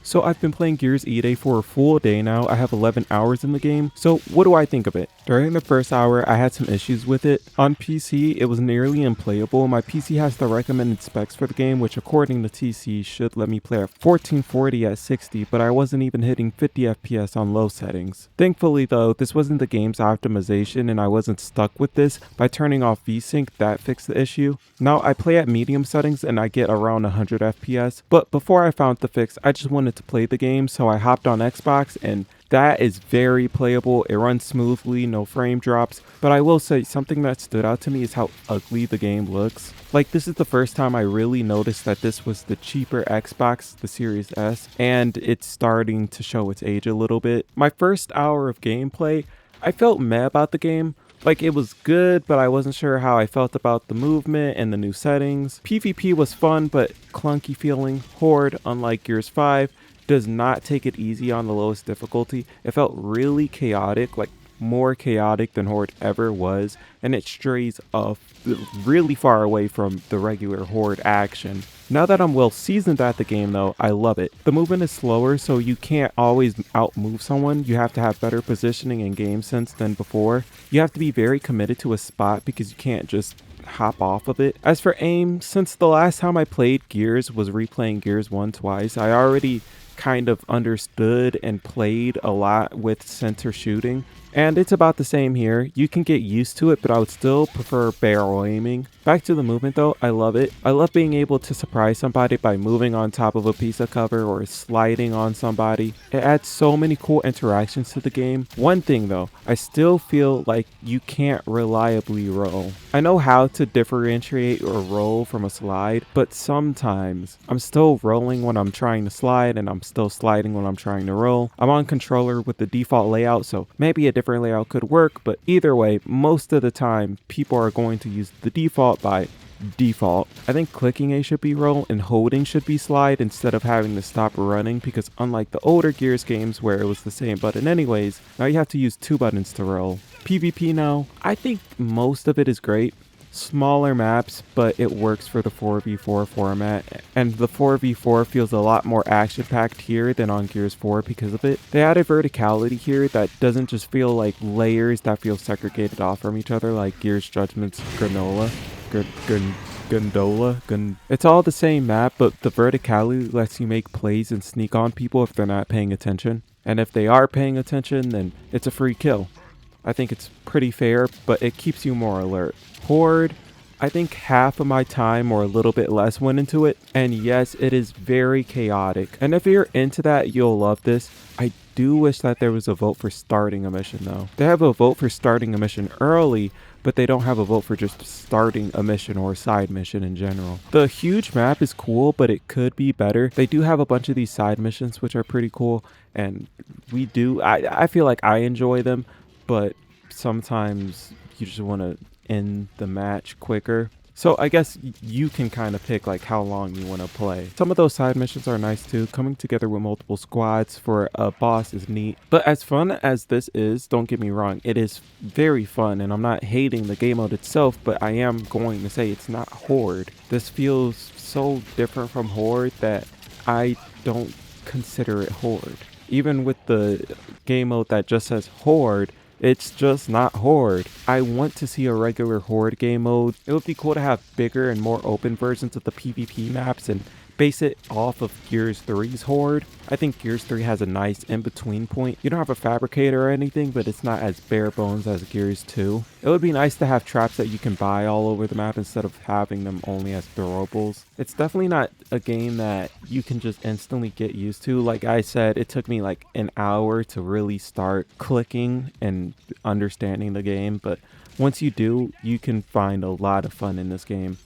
So I've been playing Gears E-Day for a full day now. I have 11 hours in the game. So what do I think of it? During the first hour, I had some issues with it. On PC, it was nearly unplayable. My PC has the recommended specs for the game, which according to TC should let me play at 1440 at 60, but I wasn't even hitting 50 FPS on low settings. Thankfully though, this wasn't the game's optimization and I wasn't stuck with this. By turning off VSync, that fixed the issue. Now I play at medium settings and I get around 100 FPS, but before I found the fix, I just wanted to play the game, so I hopped on Xbox and that is very playable. It runs smoothly, no frame drops, but I will say something that stood out to me is how ugly the game looks. Like, this is the first time I really noticed that this was the cheaper Xbox, the Series S, and it's starting to show its age a little bit. My first hour of gameplay, I felt meh about the game. Like, it was good, but I wasn't sure how I felt about the movement and the new settings. PvP was fun, but clunky feeling. Horde, unlike Gears 5, does not take it easy on the lowest difficulty. It felt really chaotic, like more chaotic than Horde ever was, and it strays really far away from the regular Horde action. Now that I'm well seasoned at the game though, I love it. The movement is slower, so you can't always outmove someone. You have to have better positioning and game sense than before. You have to be very committed to a spot because you can't just hop off of it. As for aim, since the last time I played Gears was replaying Gears 1 twice, I already kind of understood and played a lot with center shooting, and it's about the same here. You can get used to it, but I would still prefer barrel aiming. Back to the movement though, I love it. I love being able to surprise somebody by moving on top of a piece of cover or sliding on somebody. It adds so many cool interactions to the game. One thing though, I still feel like you can't reliably roll. I know how to differentiate or roll from a slide, but sometimes I'm still rolling when I'm trying to slide and I'm still sliding when I'm trying to roll. I'm on controller with the default layout, so maybe a different layout could work, but either way, most of the time people are going to use the default by default. I think clicking A should be roll and holding should be slide instead of having to stop running, because unlike the older Gears games where it was the same button anyways, now you have to use two buttons to roll. PvP now, I think most of it is great. Smaller maps, but it works for the 4v4 format, and the 4v4 feels a lot more action-packed here than on Gears 4 because of it. They added verticality here that doesn't just feel like layers that feel segregated off from each other like Gears Judgment's Granola. It's all the same map, but the verticality lets you make plays and sneak on people if they're not paying attention. And if they are paying attention, then it's a free kill. I think it's pretty fair, but it keeps you more alert. Horde, I think half of my time or a little bit less went into it, and yes, it is very chaotic. And if you're into that, you'll love this. I do wish that there was a vote for starting a mission though. They have a vote for starting a mission early, but they don't have a vote for just starting a mission or a side mission in general. The huge map is cool, but it could be better. They do have a bunch of these side missions which are pretty cool, and I feel like I enjoy them, but sometimes you just want to end the match quicker. So I guess you can kind of pick like how long you want to play. Some of those side missions are nice too. Coming together with multiple squads for a boss is neat. But as fun as this is, don't get me wrong, it is very fun, and I'm not hating the game mode itself, but I am going to say it's not Horde. This feels so different from Horde that I don't consider it Horde. Even with the game mode that just says Horde, it's just not Horde. I want to see a regular Horde game mode. It would be cool to have bigger and more open versions of the PvP maps and base it off of Gears 3's Horde. I think Gears 3 has a nice in-between point. You don't have a fabricator or anything, but it's not as bare bones as Gears 2. It would be nice to have traps that you can buy all over the map instead of having them only as throwables. It's definitely not a game that you can just instantly get used to. Like I said, it took me like an hour to really start clicking and understanding the game, but once you do, you can find a lot of fun in this game.